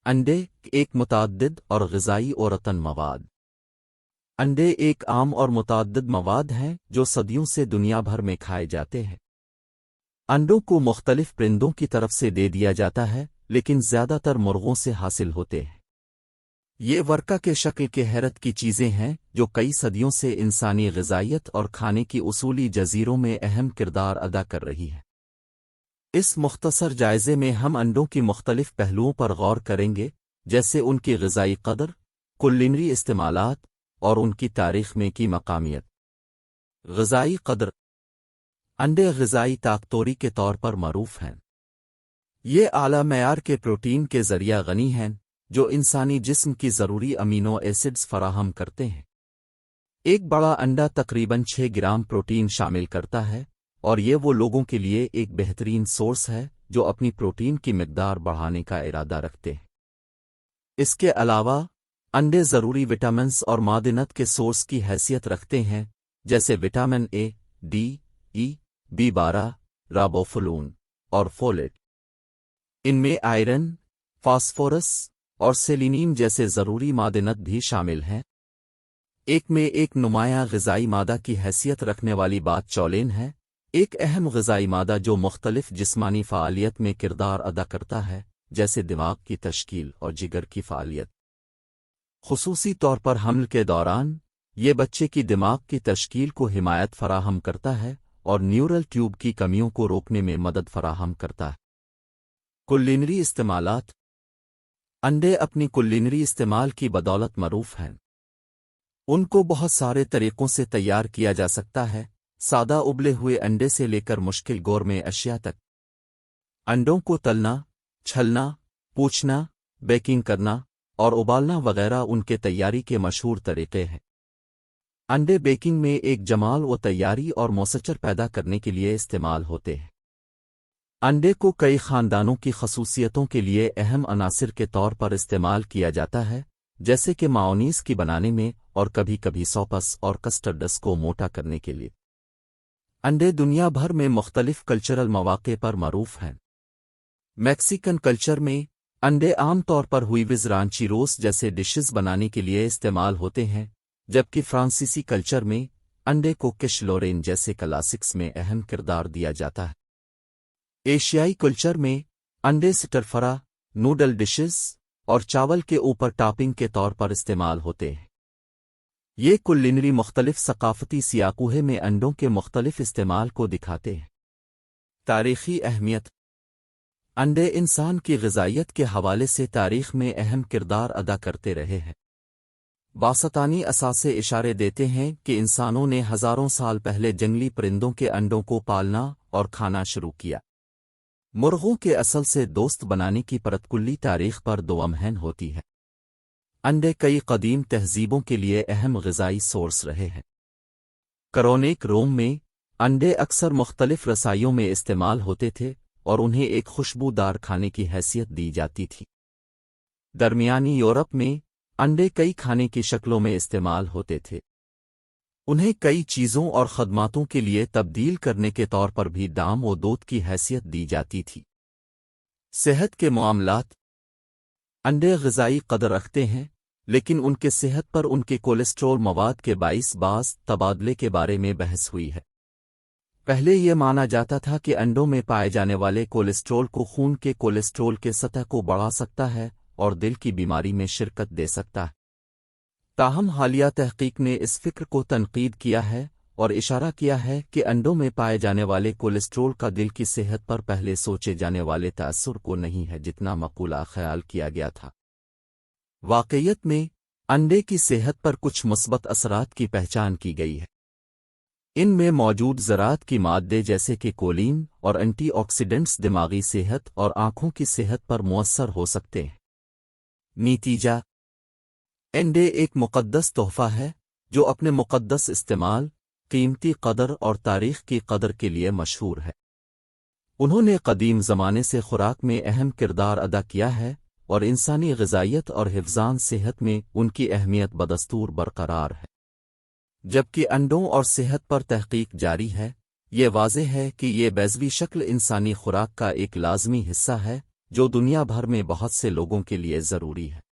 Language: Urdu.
انڈے ایک متعدد اور غذائی اور رتن مواد۔ انڈے ایک عام اور متعدد مواد ہیں جو صدیوں سے دنیا بھر میں کھائے جاتے ہیں۔ انڈوں کو مختلف پرندوں کی طرف سے دے دیا جاتا ہے، لیکن زیادہ تر مرغوں سے حاصل ہوتے ہیں۔ یہ ورقہ کے شکل کے حیرت کی چیزیں ہیں جو کئی صدیوں سے انسانی غذائیت اور کھانے کی اصولی جزیروں میں اہم کردار ادا کر رہی ہے۔ اس مختصر جائزے میں ہم انڈوں کی مختلف پہلوؤں پر غور کریں گے، جیسے ان کی غذائی قدر، کولینری استعمالات اور ان کی تاریخ میں کی مقامیت۔ غذائی قدر۔ انڈے غذائی طاقتوری کے طور پر معروف ہیں۔ یہ اعلیٰ معیار کے پروٹین کے ذریعہ غنی ہیں جو انسانی جسم کی ضروری امینو ایسڈز فراہم کرتے ہیں۔ ایک بڑا انڈا تقریباً 6 گرام پروٹین شامل کرتا ہے، اور یہ وہ لوگوں کے لیے ایک بہترین سورس ہے جو اپنی پروٹین کی مقدار بڑھانے کا ارادہ رکھتے ہیں۔ اس کے علاوہ انڈے ضروری وٹامنز اور معدنیات کے سورس کی حیثیت رکھتے ہیں، جیسے vitamin A, D, E, B12، رابوفلون اور فولیٹ۔ ان میں آئرن، فاسفورس اور سیلینیم جیسے ضروری معدنیات بھی شامل ہیں۔ ایک نمایاں غذائی مادہ کی حیثیت رکھنے والی بات چولین ہے، ایک اہم غذائی مادہ جو مختلف جسمانی فعالیت میں کردار ادا کرتا ہے، جیسے دماغ کی تشکیل اور جگر کی فعالیت۔ خصوصی طور پر حمل کے دوران، یہ بچے کی دماغ کی تشکیل کو حمایت فراہم کرتا ہے اور نیورل ٹیوب کی کمیوں کو روکنے میں مدد فراہم کرتا ہے۔ کولینری استعمالات۔ انڈے اپنی کولینری استعمال کی بدولت معروف ہیں۔ ان کو بہت سارے طریقوں سے تیار کیا جا سکتا ہے، سادہ ابلے ہوئے انڈے سے لے کر مشکل گورمے اشیاء تک۔ انڈوں کو تلنا، چھلنا، پوچھنا، بیکنگ کرنا اور ابالنا وغیرہ ان کے تیاری کے مشہور طریقے ہیں۔ انڈے بیکنگ میں ایک جمال و تیاری اور موسچر پیدا کرنے کے لیے استعمال ہوتے ہیں۔ انڈے کو کئی خاندانوں کی خصوصیتوں کے لیے اہم عناصر کے طور پر استعمال کیا جاتا ہے، جیسے کہ ماؤنیز کی بنانے میں اور کبھی کبھی سوپس اور کسٹرڈس کو موٹا کرنے کے لیے۔ انڈے دنیا بھر میں مختلف کلچرل مواقع پر معروف ہیں۔ میکسیکن کلچر میں انڈے عام طور پر ہوئیوز رانچی روس جیسے ڈشز بنانے کے لیے استعمال ہوتے ہیں، جبکہ فرانسیسی کلچر میں انڈے کو کش لورین جیسے کلاسکس میں اہم کردار دیا جاتا ہے۔ ایشیائی کلچر میں انڈے سٹر فرا، نوڈل ڈشز اور چاول کے اوپر ٹاپنگ کے طور پر استعمال ہوتے ہیں۔ یہ کولینری مختلف ثقافتی سیاقوں میں انڈوں کے مختلف استعمال کو دکھاتے ہیں۔ تاریخی اہمیت۔ انڈے انسان کی غذائیت کے حوالے سے تاریخ میں اہم کردار ادا کرتے رہے ہیں۔ باستانی اثاثے اشارے دیتے ہیں کہ انسانوں نے ہزاروں سال پہلے جنگلی پرندوں کے انڈوں کو پالنا اور کھانا شروع کیا۔ مرغوں کے اصل سے دوست بنانے کی پرت کلی تاریخ پر دوامہن ہوتی ہے۔ انڈے کئی قدیم تہذیبوں کے لیے اہم غذائی سورس رہے ہیں۔ کرونیک روم میں انڈے اکثر مختلف رسائیوں میں استعمال ہوتے تھے اور انہیں ایک خوشبودار کھانے کی حیثیت دی جاتی تھی۔ درمیانی یورپ میں انڈے کئی کھانے کی شکلوں میں استعمال ہوتے تھے۔ انہیں کئی چیزوں اور خدماتوں کے لیے تبدیل کرنے کے طور پر بھی دام و دود کی حیثیت دی جاتی تھی۔ صحت کے معاملات۔ انڈے غذائی قدر رکھتے ہیں، لیکن ان کے صحت پر ان کے کولیسٹرول مواد کے باعث بعض تبادلے کے بارے میں بحث ہوئی ہے۔ پہلے یہ مانا جاتا تھا کہ انڈوں میں پائے جانے والے کولیسٹرول کو خون کے کولیسٹرول کے سطح کو بڑھا سکتا ہے اور دل کی بیماری میں شرکت دے سکتا ہے۔ تاہم حالیہ تحقیق نے اس فکر کو تنقید کیا ہے اور اشارہ کیا ہے کہ انڈوں میں پائے جانے والے کولیسٹرول کا دل کی صحت پر پہلے سوچے جانے والے تاثر کو نہیں ہے جتنا مقولہ خیال کیا گیا تھا۔ واقعیت میں انڈے کی صحت پر کچھ مثبت اثرات کی پہچان کی گئی ہے۔ ان میں موجود ذرات کی مادے جیسے کہ کولین اور اینٹی آکسیڈنٹس دماغی صحت اور آنکھوں کی صحت پر مؤثر ہو سکتے ہیں۔ نتیجہ، انڈے ایک مقدس تحفہ ہے جو اپنے مقدس استعمال، قیمتی قدر اور تاریخ کی قدر کے لیے مشہور ہے۔ انہوں نے قدیم زمانے سے خوراک میں اہم کردار ادا کیا ہے اور انسانی غذائیت اور حفظان صحت میں ان کی اہمیت بدستور برقرار ہے۔ جبکہ انڈوں اور صحت پر تحقیق جاری ہے، یہ واضح ہے کہ یہ بیضوی شکل انسانی خوراک کا ایک لازمی حصہ ہے جو دنیا بھر میں بہت سے لوگوں کے لیے ضروری ہے۔